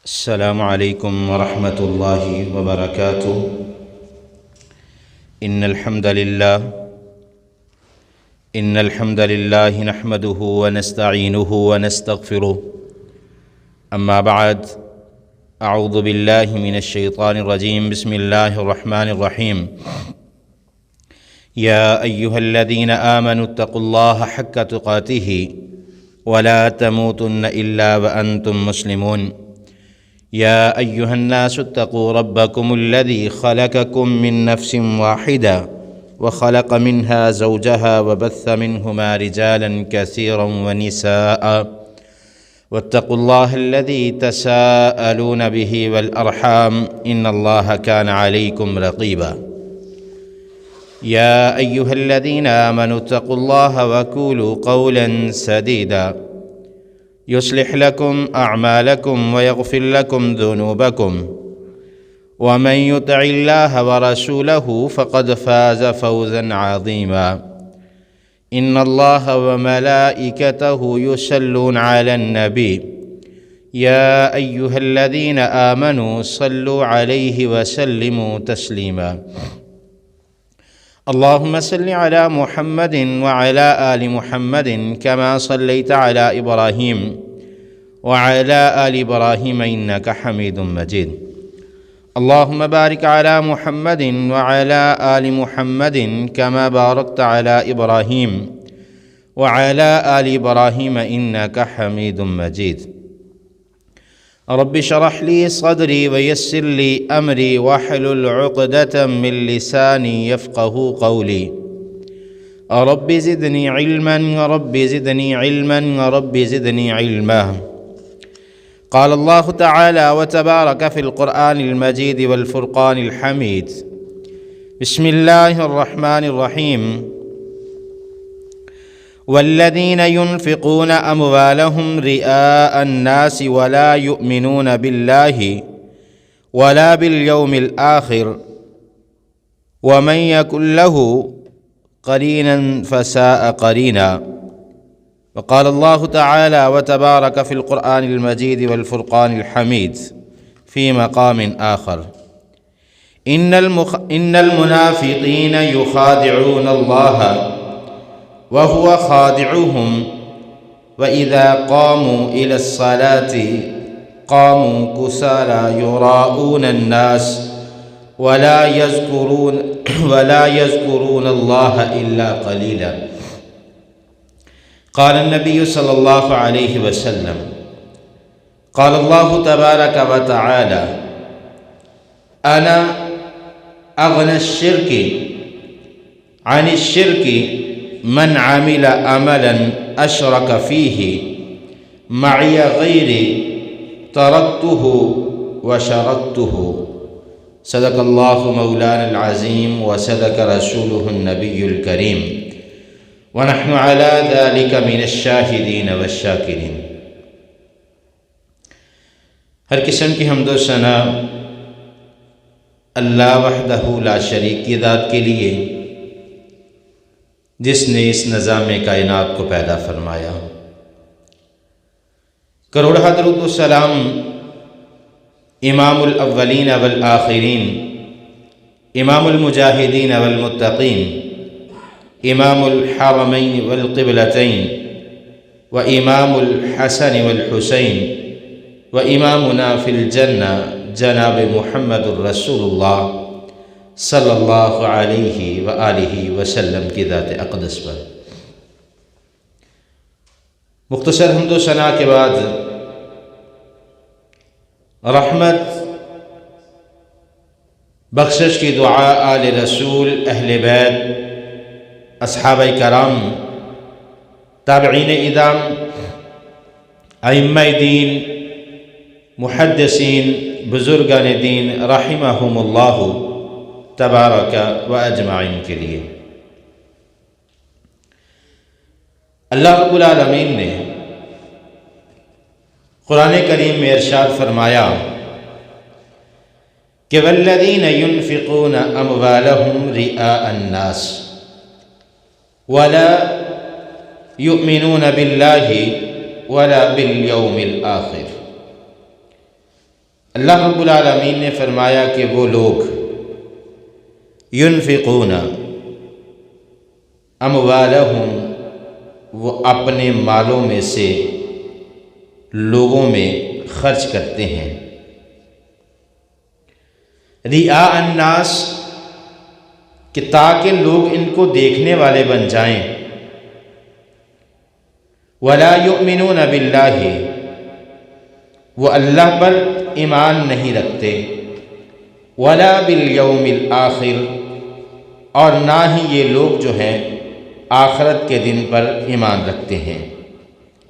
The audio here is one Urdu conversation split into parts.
السلام عليكم ورحمة الله وبركاته. إن الحمد لله نحمده ونستعينه ونستغفره. أما بعد، أعوذ بالله من الشيطان الرجيم. بسم الله الرحمن الرحيم. يا أيها الذين آمنوا اتقوا الله حق تقاته ولا تموتن إلا وأنتم مسلمون. يا أيها الناس اتقوا ربكم الذي خلقكم من نفس واحدة وخلق منها زوجها وبث منهما رجالا كثيرا ونساء واتقوا الله الذي تساءلون به والأرحام إن الله كان عليكم رقيبا. يا أيها الذين آمنوا اتقوا الله وقولوا قولا سديدا يصلح لكم أعمالكم ويغفر لكم ذنوبكم، ومن يطع الله ورسوله فقد فاز فوزا عظيما. إن الله وملائكته يصلون على النبي يا أيها الذين آمنوا صلوا عليه وسلموا تسليما. اللهم صل على محمد وعلى آل محمد كما صليت على إبراهيم وعلى آل إبراهيم إنك حميد مجيد. اللهم بارك على محمد وعلى آل محمد كما باركت على إبراهيم وعلى آل إبراهيم إنك حميد مجيد. رب اشرح لي صدري ويسر لي أمري واحلل عقدة من لساني يفقه قولي. رب زدني علما رب زدني علما رب زدني علما. قال الله تعالى وتبارك في القرآن المجيد والفرقان الحميد. بسم الله الرحمن الرحيم. والذين ينفقون أموالهم رئاء الناس ولا يؤمنون بالله ولا باليوم الآخر ومن يكن له قرينا فساء قرينا. وقال الله تعالى وتبارك في القرآن المجيد والفرقان الحميد في مقام آخر. إن المنافقين يخادعون الله وهو خادعهم وإذا قاموا إلى الصلاة قاموا كسالى يراءون الناس ولا يذكرون الله إلا قليلا. قال النبي صلى الله عليه وسلم قال الله تبارك وتعالى أنا أغنى الشرك عن الشرك من عمل عملا أشرك فيه معي غيري تركته وشركته. صدق الله مولانا العظيم وصدق رسوله النبي الكريم ونحن على ذلك من الشاهدین والشاکرین. ہر قسم کی حمد و ثنا اللہ وحدہ لا شریک کی ذات کے لیے، جس نے اس نظام کائنات کو پیدا فرمایا. کروڑہ درود و سلام امام الاولین والآخرین، امام المجاہدین والمتقین، امام الحرمین والقبلتین، و امام الحسن والحسین، و امامنا فی الجنہ جناب محمد الرسول اللہ صلی اللہ علیہ وآلہ وسلم کی ذات اقدس پر. مختصر حمد و ثنا کے بعد رحمت بخشش کی دعا آل رسول، اہل بیت، اصحابہ کرام، تابعین ادام، ائمہ دین، محدثین، بزرگان دین رحمہم اللہ تبارک و اجمعین کے لیے. اللہ رب العالمین نے قرآن کریم میں ارشاد فرمایا کہ والذین ينفقون اموالهم رئاء الناس ولا يؤمنون بالله ولا بالیوم الآخر. اللہ رب العالمین نے فرمایا کہ وہ لوگ ينفقون اموالہم، وہ اپنے مالوں میں سے لوگوں میں خرچ کرتے ہیں، رئاء الناس، کہ تاکہ لوگ ان کو دیکھنے والے بن جائیں، ولا یؤمنون باللہ، وہ اللہ پر ایمان نہیں رکھتے، ولا بالیوم الآخر، اور نہ ہی یہ لوگ جو ہیں آخرت کے دن پر ایمان رکھتے ہیں۔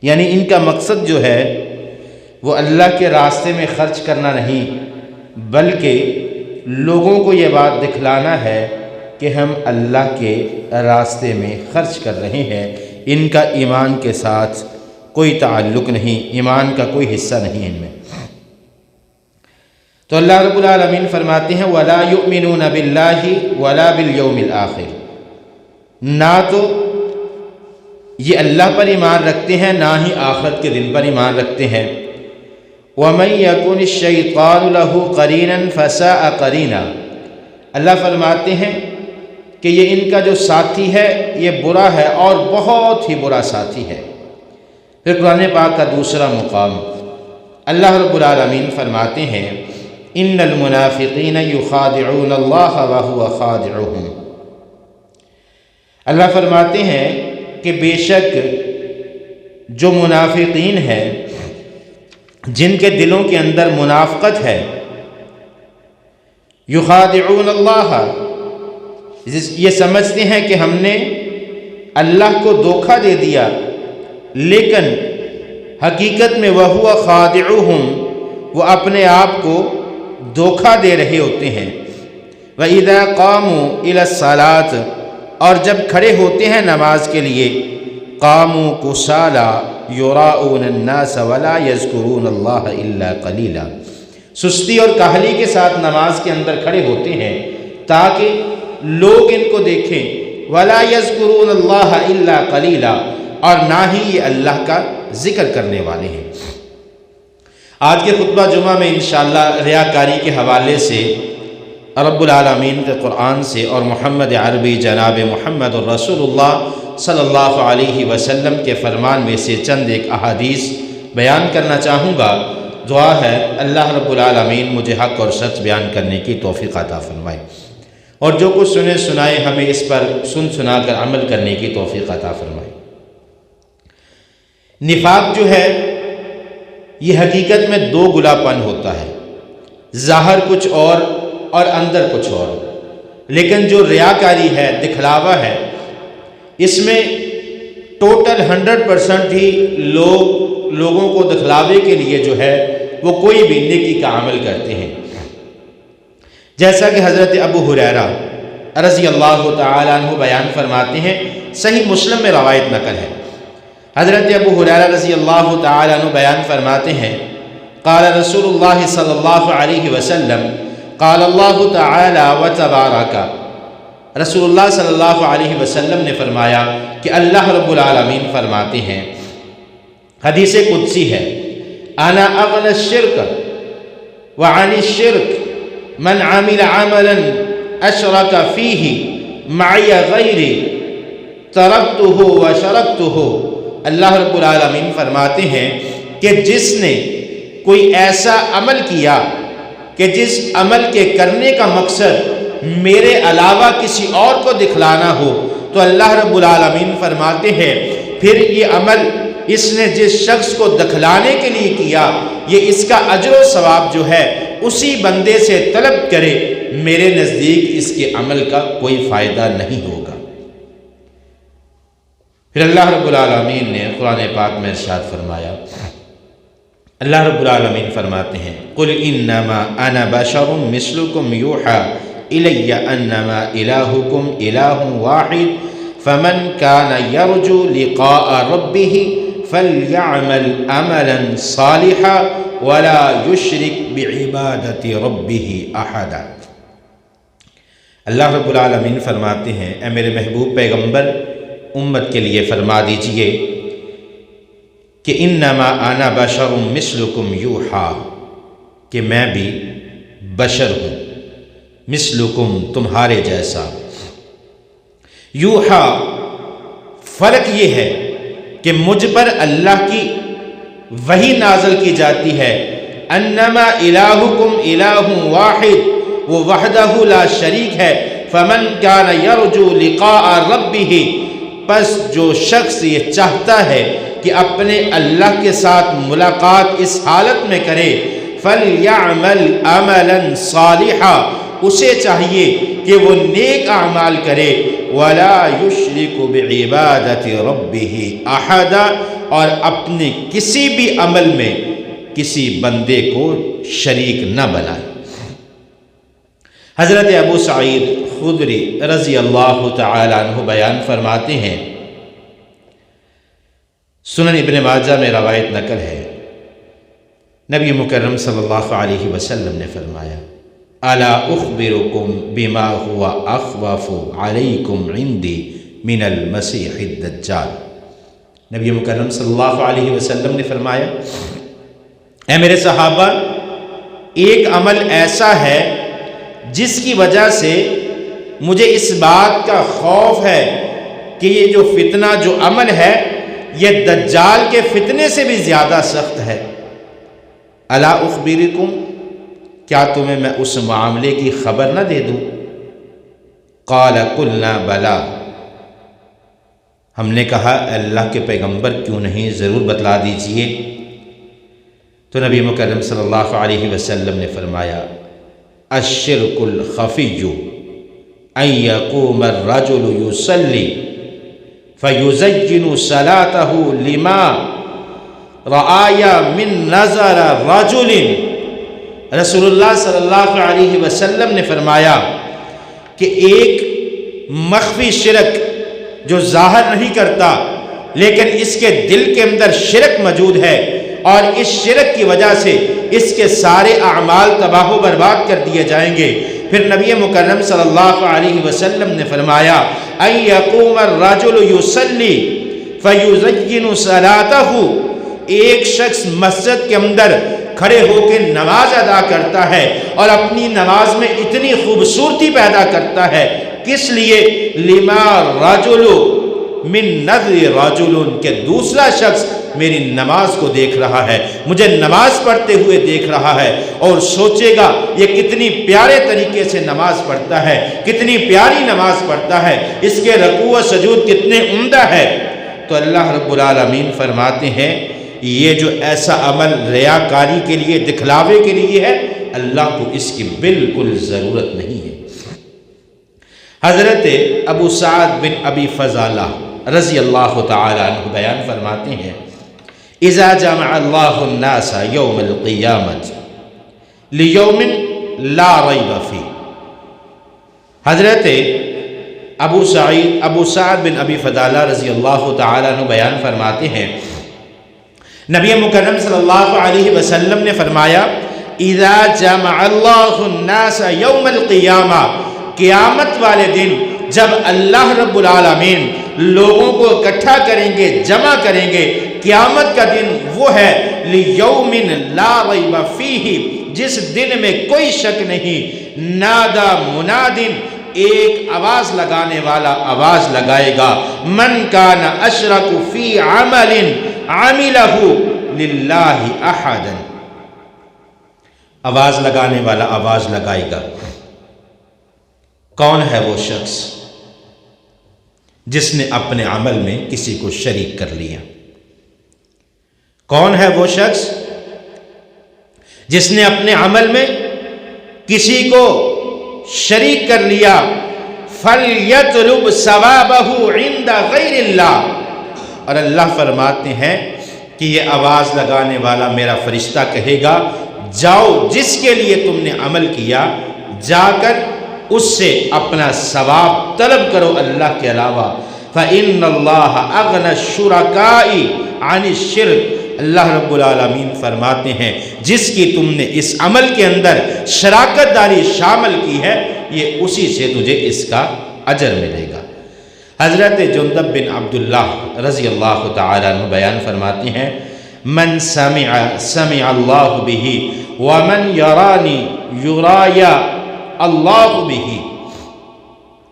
یعنی ان کا مقصد جو ہے وہ اللہ کے راستے میں خرچ کرنا نہیں، بلکہ لوگوں کو یہ بات دکھلانا ہے کہ ہم اللہ کے راستے میں خرچ کر رہے ہیں۔ ان کا ایمان کے ساتھ کوئی تعلق نہیں، ایمان کا کوئی حصہ نہیں ان میں۔ تو اللہ رب العالمین فرماتے ہیں وَلَا يُؤْمِنُونَ بِاللَّهِ وَلَا بِالْيَوْمِ الْآخِرِ، نہ تو یہ اللہ پر ایمان رکھتے ہیں، نہ ہی آخرت کے دن پر ایمان رکھتے ہیں۔ وَمَن يَكُنِ الشَّيْطَانُ لَهُ قَرِينًا فَسَاءَ قَرِينًا، اللہ فرماتے ہیں کہ یہ ان کا جو ساتھی ہے یہ برا ہے اور بہت ہی برا ساتھی ہے۔ پھر قرآن پاک کا دوسرا مقام اللہ رب العالمین فرماتے ہیں ان المنافقین یخادعون اللہ وہو خادعہم، اللہ فرماتے ہیں کہ بے شک جو منافقین ہیں، جن کے دلوں کے اندر منافقت ہے، یخادعون اللہ، یہ سمجھتے ہیں کہ ہم نے اللہ کو دھوکہ دے دیا، لیکن حقیقت میں وہو خادعہم، وہ اپنے آپ کو دھوکہ دے رہے ہوتے ہیں۔ وَإِذَا قَامُوا إِلَى الصَّلَاةِ، اور جب کھڑے ہوتے ہیں نماز کے لیے، قَامُوا كُسَالَىٰ يُرَاءُونَ النَّاسَ وَلَا يَذْكُرُونَ اللَّهَ إِلَّا قَلِيلًا، سستی اور کاہلی کے ساتھ نماز کے اندر کھڑے ہوتے ہیں تاکہ لوگ ان کو دیکھیں، وَلَا يَذْكُرُونَ اللَّهَ إِلَّا قَلِيلًا، اور نہ ہی یہ اللہ کا ذکر کرنے والے ہیں۔ آج کے خطبہ جمعہ میں انشاءاللہ ریاکاری کے حوالے سے رب العالمین کے قرآن سے اور محمد عربی جناب محمد الرسول اللہ صلی اللہ علیہ وسلم کے فرمان میں سے چند ایک احادیث بیان کرنا چاہوں گا۔ دعا ہے اللہ رب العالمین مجھے حق اور سچ بیان کرنے کی توفیق عطا فرمائے، اور جو کچھ سنے سنائے ہمیں اس پر سنا کر عمل کرنے کی توفیق عطا فرمائے۔ نفاق جو ہے یہ حقیقت میں دو گلا پن ہوتا ہے، ظاہر کچھ اور اندر کچھ اور، لیکن جو ریاکاری ہے، دکھلاوا ہے، اس میں ٹوٹل 100% ہی لوگوں کو دکھلاوے کے لیے جو ہے وہ کوئی بھی نیکی کا عمل کرتے ہیں۔ جیسا کہ حضرت ابو ہریرہ رضی اللہ تعالیٰ عنہ بیان فرماتے ہیں، صحیح مسلم میں روایت نقل ہے، حضرت ابو ہریرہ رضی اللہ تعالیٰ عنہ بیان فرماتے ہیں قال رسول اللہ صلی اللہ علیہ وسلم قال اللہ تعالی و تبارک، رسول اللہ صلی اللہ علیہ وسلم نے فرمایا کہ اللہ رب العالمین فرماتے ہیں، حدیث قدسی ہے، انا اغنی الشرک وعن الشرک من عمل عملا اشرک فیہ معی غیری ترکتہ وشرکتہ، اللہ رب العالمین فرماتے ہیں کہ جس نے کوئی ایسا عمل کیا کہ جس عمل کے کرنے کا مقصد میرے علاوہ کسی اور کو دکھلانا ہو، تو اللہ رب العالمین فرماتے ہیں پھر یہ عمل اس نے جس شخص کو دکھلانے کے لیے کیا، یہ اس کا اجر و ثواب جو ہے اسی بندے سے طلب کرے، میرے نزدیک اس کے عمل کا کوئی فائدہ نہیں ہوگا۔ پھر اللہ رب العالمین نے قرآن پاک میں ارشاد فرمایا، اللہ رب العالمین فرماتے ہیں قُلْ إِنَّمَا أَنَا بَشَرٌ مِثْلُكُمْ يُوحَىٰ إِلَيَّ أَنَّمَا إِلَٰهُكُمْ إِلَٰهٌ وَاحِدٌ فَمَنْ كَانَ يَرْجُو لِقَاءَ رَبِّهِ فَلْيَعْمَلْ عَمَلًا صَالِحًا وَلَا يُشْرِكْ بِعِبَادَةِ رَبِّهِ أَحَدًا۔ اللہ رب العالمین فرماتے ہیں اے میرے محبوب پیغمبر، امت کے لیے فرما دیجئے کہ انما انا بشر مثلکم یوحا، کہ میں بھی بشر ہوں، مثلکم تمہارے جیسا، یوحا فرق یہ ہے کہ مجھ پر اللہ کی وحی نازل کی جاتی ہے، انما الہکم الہ واحد، وہ وحدہ لا شریک ہے، فمن کان یرجو لقاء ربہ، پس جو شخص یہ چاہتا ہے کہ اپنے اللہ کے ساتھ ملاقات اس حالت میں کرے، فلیعمل عملا صالحا، اسے چاہیے کہ وہ نیک اعمال کرے، ولا یشرک بعبادت ربہ احدا، اور اپنے کسی بھی عمل میں کسی بندے کو شریک نہ بنائے۔ حضرت ابو سعید خدری رضی اللہ تعالی عنہ بیان فرماتے ہیں، سنن ابن ماجہ میں روایت نقل ہے، نبی مکرم صلی اللہ علیہ وسلم نے فرمایا، الا اخبرکم بما هو اخوف علیکم عندی من المسیح الدجال۔ نبی مکرم صلی اللہ علیہ وسلم نے فرمایا، اے میرے صحابہ، ایک عمل ایسا ہے جس کی وجہ سے مجھے اس بات کا خوف ہے کہ یہ جو فتنہ، جو عمل ہے، یہ دجال کے فتنے سے بھی زیادہ سخت ہے۔ الا اخبرکم، کیا تمہیں میں اس معاملے کی خبر نہ دے دوں؟ قال قلنا بلا، ہم نے کہا اللہ کے پیغمبر کیوں نہیں، ضرور بتلا دیجئے۔ تو نبی مکرم صلی اللہ علیہ وسلم نے فرمایا، الشرک الخفی ان یقوم الرجل یصلی فیزین صلاتہ لما رآی من نظر رجل۔ رسول اللہ صلی اللہ علیہ وسلم نے فرمایا کہ ایک مخفی شرک جو ظاہر نہیں کرتا لیکن اس کے دل کے اندر شرک موجود ہے، اور اس شرک کی وجہ سے اس کے سارے اعمال تباہ و برباد کر دیے جائیں گے۔ پھر نبی مکرم صلی اللہ علیہ وسلم نے فرمایا، ان یقوم الرجل یصلی فیزین صلاتہ، ایک شخص مسجد کے اندر کھڑے ہو کے نماز ادا کرتا ہے اور اپنی نماز میں اتنی خوبصورتی پیدا کرتا ہے، کس لیے؟ لما رجل من نظر رجل، کہ دوسرا شخص میری نماز کو دیکھ رہا ہے، مجھے نماز پڑھتے ہوئے دیکھ رہا ہے، اور سوچے گا یہ کتنی پیارے طریقے سے نماز پڑھتا ہے، کتنی پیاری نماز پڑھتا ہے، اس کے رکوع و سجود کتنے عمدہ ہے۔ تو اللہ رب العالمین فرماتے ہیں، یہ جو ایسا عمل ریاکاری کے لیے، دکھلاوے کے لیے ہے، اللہ کو اس کی بالکل ضرورت نہیں ہے۔ حضرت ابو سعد بن ابی فضالہ رضی اللہ تعالی عنہ بیان فرماتے ہیں، اذا جمع اللہ الناس یوم القیامت لیوم لا ریب فیہ۔ حضرت ابو سعد بن ابی فضالہ رضی اللہ تعالی عنہ بیان فرماتے ہیں، نبی مکرم صلی اللہ علیہ وسلم نے فرمایا، اذا جمع اللہ الناس یوم القیامہ، قیامت والے دن جب اللہ رب العالمین لوگوں کو اکٹھا کریں گے، جمع کریں گے، قیامت کا دن وہ ہے لیوم لا ریب فیہ، جس دن میں کوئی شک نہیں، نادا منادن، ایک آواز لگانے والا آواز لگائے گا، من کان اشرک فی عمل عملہ للہ احدا، آواز لگانے والا آواز لگائے گا۔ کون ہے وہ شخص جس نے اپنے عمل میں کسی کو شریک کر لیا؟ کون ہے وہ شخص جس نے اپنے عمل میں کسی کو شریک کر لیا؟ فَلْيَطْلُبْ ثَوَابَهُ عِنْدَ غَيْرِ اللَّهِ، اور اللہ فرماتے ہیں کہ یہ آواز لگانے والا میرا فرشتہ کہے گا، جاؤ جس کے لیے تم نے عمل کیا، جا کر اس سے اپنا ثواب طلب کرو اللہ کے علاوہ۔ فَإِنَّ اللَّهَ أَغْنَى الشُّرَكَاءِ عَنِ الشِّرْكِ، اللہ رب العالمین فرماتے ہیں جس کی تم نے اس عمل کے اندر شراکت داری شامل کی ہے، یہ اسی سے تجھے اس کا اجر ملے گا۔ حضرت جندب بن عبداللہ رضی اللہ تعالیٰ عنہ بیان فرماتے ہیں، من سمع اللہ بہ ومن یرانی یرایا اللہ بہ۔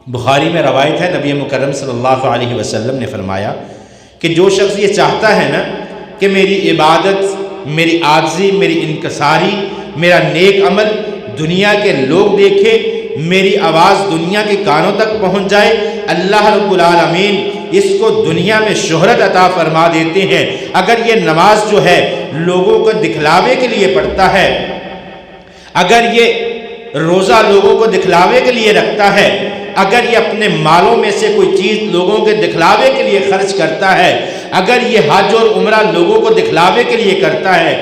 بخاری میں روایت ہے، نبی مکرم صلی اللہ علیہ وسلم نے فرمایا کہ جو شخص یہ چاہتا ہے نا کہ میری عبادت، میری عاجزی، میری انکساری، میرا نیک عمل دنیا کے لوگ دیکھے، میری آواز دنیا کے کانوں تک پہنچ جائے، اللہ رب العالمین اس کو دنیا میں شہرت عطا فرما دیتے ہیں۔ اگر یہ نماز جو ہے لوگوں کو دکھلاوے کے لیے پڑھتا ہے، اگر یہ روزہ لوگوں کو دکھلاوے کے لیے رکھتا ہے، اگر یہ اپنے مالوں میں سے کوئی چیز لوگوں کے دکھلاوے کے لیے خرچ کرتا ہے، اگر یہ حج اور عمرہ لوگوں کو دکھلاوے کے لیے کرتا ہے،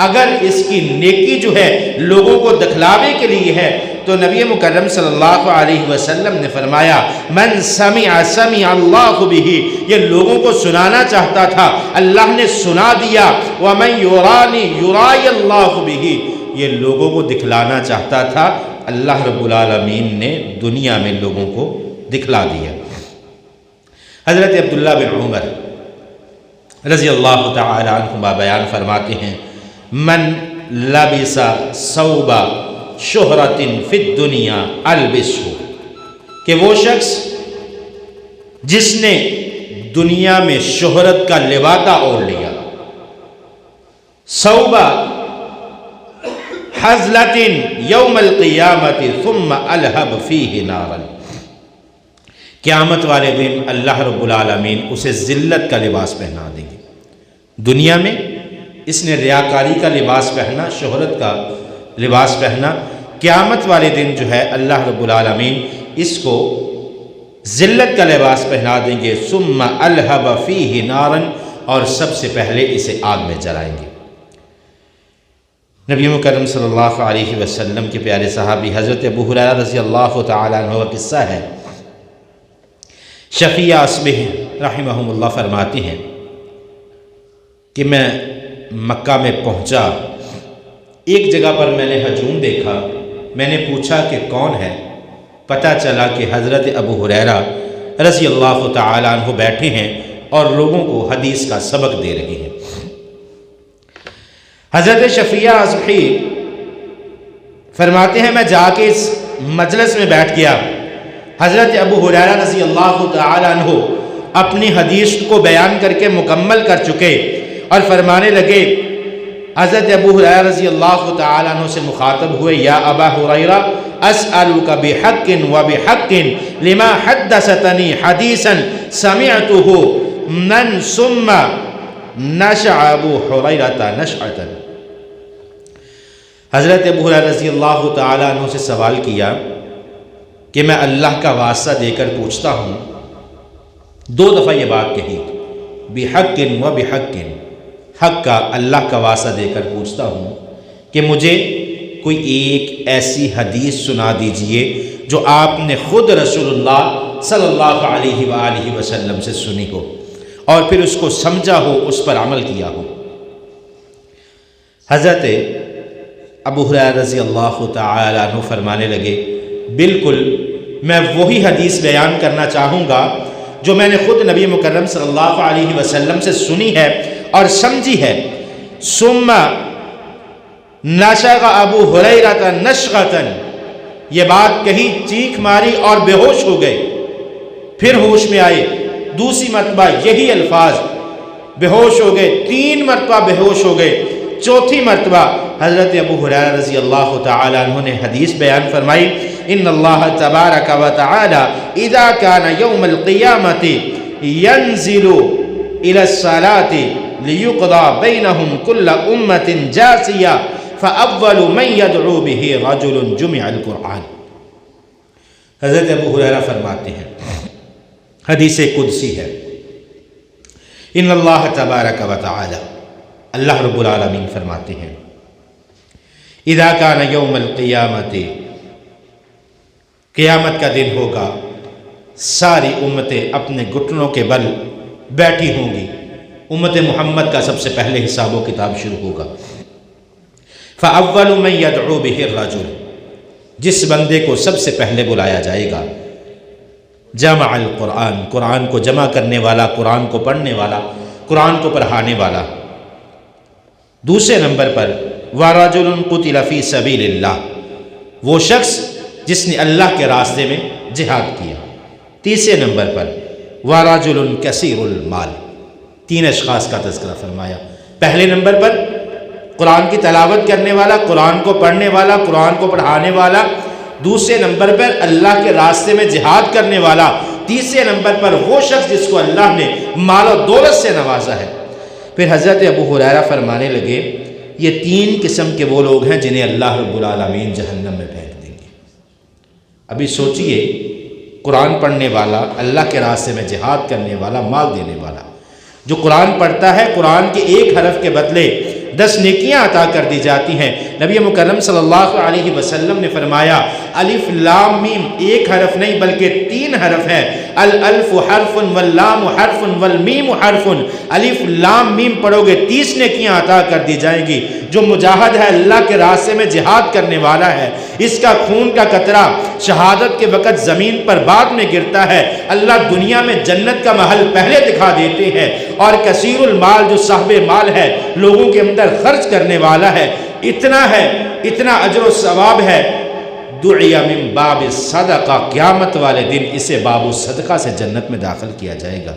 اگر اس کی نیکی جو ہے لوگوں کو دکھلاوے کے لیے ہے، تو نبی مکرم صلی اللہ علیہ وسلم نے فرمایا من سمع سمع اللہ بہ، یہ لوگوں کو سنانا چاہتا تھا، اللہ نے سنا دیا۔ ومن یرانی یرائی اللہ بہ، یہ لوگوں کو دکھلانا چاہتا تھا، اللہ رب العالمین نے دنیا میں لوگوں کو دکھلا دیا۔ حضرت عبداللہ بن عمر رضی اللہ تعالی عنہما بیان فرماتے ہیں من لبس ثوب شہرت فی الدنیا البسہ، کہ وہ شخص جس نے دنیا میں شہرت کا لبادہ اوڑھ لیا، ثوب حزلۃ یوم القیامت ثم الہب فیہ نارا، قیامت والے دن اللہ رب العالمین اسے ذلت کا لباس پہنا دیں گے۔ دنیا میں اس نے ریاکاری کا لباس پہنا، شہرت کا لباس پہنا، قیامت والے دن جو ہے اللہ رب العالمین اس کو ذلت کا لباس پہنا دیں گے۔ ثم الہب فیہ نارا، اور سب سے پہلے اسے آگ میں جلائیں گے۔ نبی مکرم صلی اللہ علیہ وسلم کے پیارے صحابی حضرت ابو ہریرہ رضی اللہ تعالیٰ عنہ کا قصہ ہے۔ شفیع اصبح رحمہم اللہ فرماتے ہیں کہ میں مکہ میں پہنچا، ایک جگہ پر میں نے ہجوم دیکھا، میں نے پوچھا کہ کون ہے، پتہ چلا کہ حضرت ابو ہریرہ رضی اللہ تعالیٰ عنہ بیٹھے ہیں اور لوگوں کو حدیث کا سبق دے رہے ہیں۔ حضرت شفیع اصبحی فرماتے ہیں میں جا کے اس مجلس میں بیٹھ گیا، حضرت ابو ہریرہ رضی اللہ تعالیٰ عنہ اپنی حدیث کو بیان کر کے مکمل کر چکے اور فرمانے لگے، حضرت ابو ہریرہ رضی اللہ تعالیٰ عنہ سے مخاطب ہوئے، یا ابا ہریرہ اسألک بحق و بحق لما حدثتنی حدیثا سمعتہ من ثم نشع ابو ہریرہ نشعتا۔ حضرت ابو ہریرہ رضی اللہ تعالیٰ عنہ سے سوال کیا کہ میں اللہ کا واسطہ دے کر پوچھتا ہوں، دو دفعہ یہ بات کہی، بحق و بحق، حق کا اللہ کا واسطہ دے کر پوچھتا ہوں کہ مجھے کوئی ایک ایسی حدیث سنا دیجئے جو آپ نے خود رسول اللہ صلی اللہ علیہ وآلہ وسلم سے سنی ہو اور پھر اس کو سمجھا ہو، اس پر عمل کیا ہو۔ حضرت ابو ہریرہ رضی اللہ تعالی عنہ فرمانے لگے، بالکل میں وہی حدیث بیان کرنا چاہوں گا جو میں نے خود نبی مکرم صلی اللہ علیہ وسلم سے سنی ہے اور سمجھی ہے۔ ثم نشغ ابو ہریرہ نشغتا، یہ بات کہی، چیخ ماری اور بے ہوش ہو گئے، پھر ہوش میں آئے، دوسری مرتبہ یہی الفاظ، بے ہوش ہو گئے، 3 مرتبہ بے ہوش ہو گئے، چوتھی مرتبہ حضرت ابو ہریرہ رضی اللہ تعالی عنہ نے حدیث بیان فرمائی، ان اللہ تبارک و تعالی اذا کان یوم القیامت ینزل الى الصلاة لیقضى بینہم کل امت جاسیہ فاول من یدعو به رجل جمع القرآن۔ حضرت ابو ہریرہ فرماتے ہیں، حدیث قدسی ہے، ان اللہ تبارک و تعالی، اللہ رب العالمین فرماتے ہیں، اذا کان یوم القیامت، قیامت کا دن ہوگا، ساری امتیں اپنے گھٹنوں کے بل بیٹھی ہوں گی، امت محمد کا سب سے پہلے حساب و کتاب شروع ہوگا۔ فَأَوَّلُ مَنْ يَدْعُو بِهِ الرَّجُلُ، جس بندے کو سب سے پہلے بلایا جائے گا، جمع القرآن، قرآن کو جمع کرنے والا، قرآن کو پڑھنے والا، قرآن کو پڑھانے والا۔ دوسرے نمبر پر وَرَجُلٌ قُتِلَ فِي سَبِيلِ اللَّهِ، وہ شخص جس نے اللہ کے راستے میں جہاد کیا۔ تیسرے نمبر پر وَرَجُلٌ كَثِيرُ الْمَالِ، تین اشخاص کا تذکرہ فرمایا۔ پہلے نمبر پر قرآن کی تلاوت کرنے والا، قرآن کو پڑھنے والا، قرآن کو پڑھانے والا۔ دوسرے نمبر پر اللہ کے راستے میں جہاد کرنے والا۔ تیسرے نمبر پر وہ شخص جس کو اللہ نے مال و دولت سے نوازا ہے۔ پھر حضرت ابو ہریرہ فرمانے لگے یہ تین قسم کے وہ لوگ ہیں جنہیں اللہ رب العالمین جہنم میں پھینک دیں گے۔ ابھی سوچئے، قرآن پڑھنے والا، اللہ کے راستے میں جہاد کرنے والا، مال دینے والا، جو قرآن پڑھتا ہے، قرآن کے ایک حرف کے بدلے 10 نیکیاں عطا کر دی جاتی ہیں۔ نبی مکرم صلی اللہ علیہ وسلم نے فرمایا الف لام میم ایک حرف نہیں بلکہ 3 حرف ہے۔ الالف حرف واللام حرف والمیم حرف، الف لام میم پڑھو گے 30 نیکیاں عطا کر دی جائیں گی۔ جو مجاہد ہے، اللہ کے راستے میں جہاد کرنے والا ہے، اس کا خون کا قطرہ شہادت کے وقت زمین پر بعد میں گرتا ہے، اللہ دنیا میں جنت کا محل پہلے دکھا دیتے ہیں۔ اور کثیر المال، جو صاحب مال ہے، لوگوں کے اندر خرچ کرنے والا ہے، اتنا ہے، اتنا اجر و ثواب ہے، دعی من باب صدقہ، قیامت والے دن اسے باب صدقہ سے جنت میں داخل کیا جائے گا۔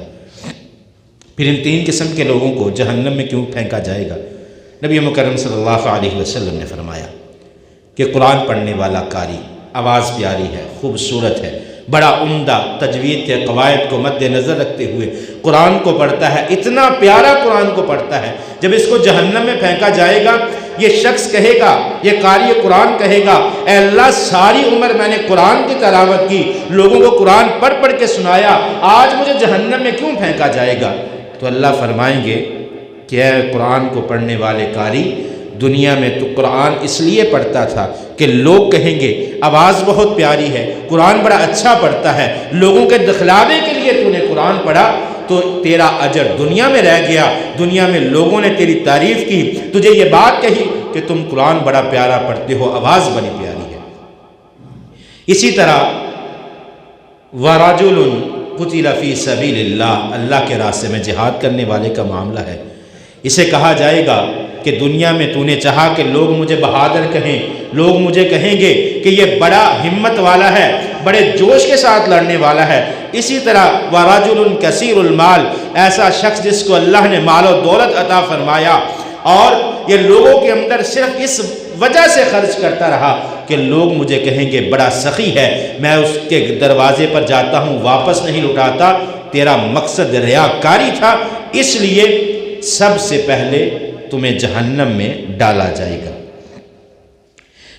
پھر ان 3 قسم کے لوگوں کو جہنم میں کیوں پھینکا جائے گا؟ نبی مکرم صلی اللہ علیہ وسلم نے فرمایا کہ قرآن پڑھنے والا قاری، آواز پیاری ہے، خوبصورت ہے، بڑا عمدہ تجوید کے قواعد کو مد نظر رکھتے ہوئے قرآن کو پڑھتا ہے، اتنا پیارا قرآن کو پڑھتا ہے، جب اس کو جہنم میں پھینکا جائے گا، یہ شخص کہے گا، یہ قاری قرآن کہے گا اے اللہ ساری عمر میں نے قرآن کی تلاوت کی، لوگوں کو قرآن پڑھ پڑھ کے سنایا، آج مجھے جہنم میں کیوں پھینکا جائے گا؟ تو اللہ فرمائیں گے کہ اے قرآن کو پڑھنے والے قاری، دنیا میں تو قرآن اس لیے پڑھتا تھا کہ لوگ کہیں گے آواز بہت پیاری ہے، قرآن بڑا اچھا پڑھتا ہے، لوگوں کے دکھلاوے کے لیے تو نے قرآن پڑھا، تو تیرا اجر دنیا میں رہ گیا، دنیا میں لوگوں نے تیری تعریف کی، تجھے یہ بات کہی کہ تم قرآن بڑا پیارا پڑھتے ہو، آواز بڑی پیاری ہے۔ اسی طرح وَرَجُلٌ قُتِلَ فِي سَبِيلِ اللَّهِ، اللہ کے راستے میں جہاد کرنے والے کا معاملہ ہے۔ اسے کہا جائے گا کہ دنیا میں تو نے چاہا کہ لوگ مجھے بہادر کہیں، لوگ مجھے کہیں گے کہ یہ بڑا ہمت والا ہے، بڑے جوش کے ساتھ لڑنے والا ہے۔ اسی طرح وَرَجُلٌ كَثِيرُ الْمَالِ، ایسا شخص جس کو اللہ نے مال و دولت عطا فرمایا اور یہ لوگوں کے اندر صرف اس وجہ سے خرچ کرتا رہا کہ لوگ مجھے کہیں گے بڑا سخی ہے، میں اس کے دروازے پر جاتا ہوں واپس نہیں لوٹاتا، تیرا مقصد ریاکاری تھا، اس لیے سب سے پہلے تمہیں جہنم میں ڈالا جائے گا۔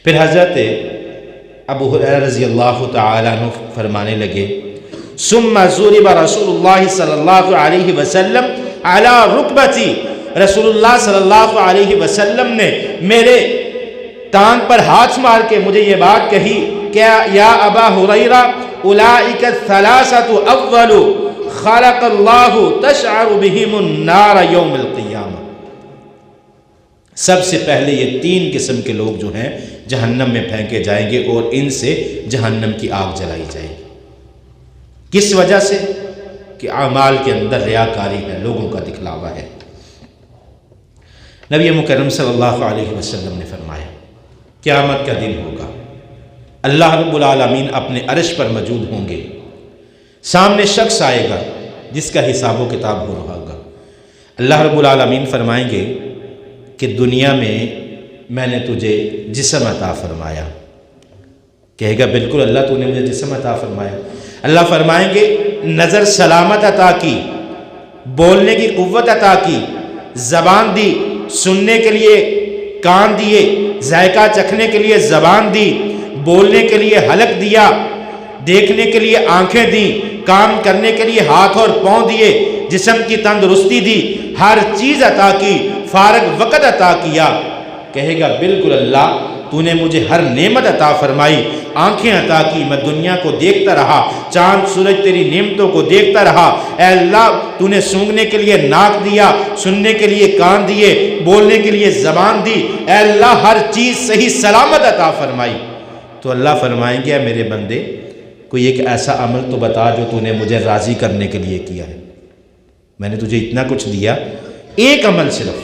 پھر حضرت ابو ہریرہ رضی اللہ تعالیٰ عنہ فرمانے لگے ثم ضرب رسول اللہ صلی اللہ علیہ وسلم علی رکبتی، رسول اللہ صلی اللہ علیہ وسلم نے میرے ٹانگ پر ہاتھ مار کے مجھے یہ بات کہی کہ یا ابا ہریرہ اولئک الثلاثۃ اول خلق اللہ تشعر بہم النار یوم القیامہ، سب سے پہلے یہ 3 قسم کے لوگ جو ہیں جہنم میں پھینکے جائیں گے اور ان سے جہنم کی آگ جلائی جائے گی۔ کس وجہ سے؟ کہ اعمال کے اندر ریاکاری ہے، لوگوں کا دکھلاوا ہے۔ نبی مکرم صلی اللہ علیہ وسلم نے فرمایا قیامت کا دن ہوگا، اللہ رب العالمین اپنے عرش پر موجود ہوں گے، سامنے شخص آئے گا جس کا حساب و کتاب ہو رہا ہوگا، اللہ رب العالمین فرمائیں گے کہ دنیا میں نے تجھے جسم عطا فرمایا، کہے گا بالکل اللہ تو نے مجھے جسم عطا فرمایا، اللہ فرمائیں گے نظر سلامت عطا کی، بولنے کی قوت عطا کی، زبان دی، سننے کے لیے کان دیے، ذائقہ چکھنے کے لیے زبان دی، بولنے کے لیے حلق دیا، دیکھنے کے لیے آنکھیں دی، کام کرنے کے لیے ہاتھ اور پاؤں دیے، جسم کی تندرستی دی، ہر چیز عطا کی، فارغ وقت عطا کیا، کہے گا بالکل اللہ تو نے مجھے ہر نعمت عطا فرمائی، آنکھیں عطا کی، میں دنیا کو دیکھتا رہا، چاند سورج تیری نعمتوں کو دیکھتا رہا، اے اللہ تو نے سونگھنے کے لیے ناک دیا، سننے کے لیے کان دیے، بولنے کے لیے زبان دی، اے اللہ ہر چیز صحیح سلامت عطا فرمائی۔ تو اللہ فرمائیں گے میرے بندے کوئی ایک ایسا عمل تو بتا جو تو نے مجھے راضی کرنے کے لیے کیا ہے، میں نے تجھے اتنا کچھ دیا، ایک عمل صرف،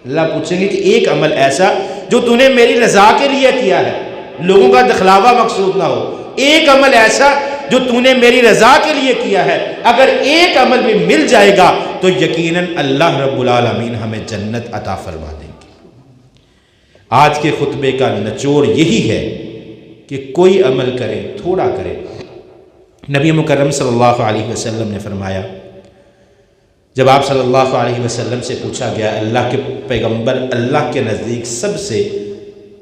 اللہ پوچھیں گے کہ ایک عمل ایسا جو تو نے میری رضا کے لیے کیا ہے، لوگوں کا دکھلاوا مقصود نہ ہو، ایک عمل ایسا جو تو نے میری رضا کے لیے کیا ہے، اگر ایک عمل بھی مل جائے گا تو یقیناً اللہ رب العالمین ہمیں جنت عطا فرما دیں گے۔ آج کے خطبے کا نچوڑ یہی ہے کہ کوئی عمل کرے، تھوڑا کرے۔ نبی مکرم صلی اللہ علیہ وسلم نے فرمایا، جب آپ صلی اللہ علیہ وسلم سے پوچھا گیا اللہ کے پیغمبر، اللہ کے نزدیک سب سے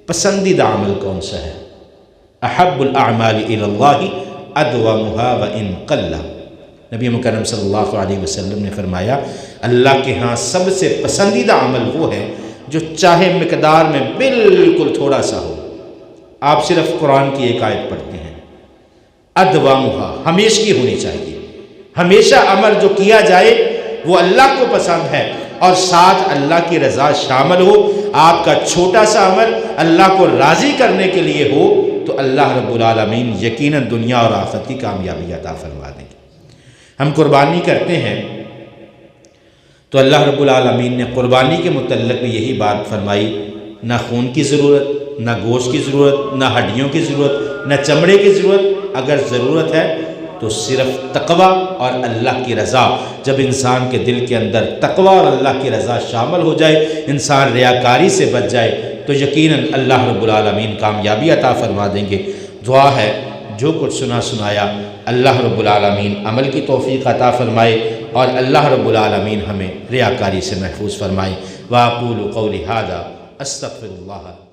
پسندیدہ عمل کون سا ہے؟ احب الاعمال الی اللہ ادومھا وان قل۔ نبی مکرم صلی اللہ علیہ وسلم نے فرمایا اللہ کے ہاں سب سے پسندیدہ عمل وہ ہے جو چاہے مقدار میں بالکل تھوڑا سا ہو۔ آپ صرف قرآن کی ایک آیت پڑھتے ہیں، ادومھا، ہمیشہ ہونی چاہیے، ہمیشہ عمل جو کیا جائے وہ اللہ کو پسند ہے اور ساتھ اللہ کی رضا شامل ہو۔ آپ کا چھوٹا سا عمل اللہ کو راضی کرنے کے لیے ہو تو اللہ رب العالمین یقیناً دنیا اور آخرت کی کامیابی عطا فرما دیں گے۔ ہم قربانی کرتے ہیں تو اللہ رب العالمین نے قربانی کے متعلق بھی یہی بات فرمائی، نہ خون کی ضرورت، نہ گوشت کی ضرورت، نہ ہڈیوں کی ضرورت، نہ چمڑے کی ضرورت، اگر ضرورت ہے تو صرف تقوی اور اللہ کی رضا۔ جب انسان کے دل کے اندر تقوی اور اللہ کی رضا شامل ہو جائے، انسان ریاکاری سے بچ جائے تو یقیناً اللہ رب العالمین کامیابی عطا فرما دیں گے۔ دعا ہے جو کچھ سنایا اللہ رب العالمین عمل کی توفیق عطا فرمائے اور اللہ رب العالمین ہمیں ریاکاری سے محفوظ فرمائے۔ وَأَقُولُ قَوْلِي هَذَا أَسْتَغْفِرُ اللَّهَ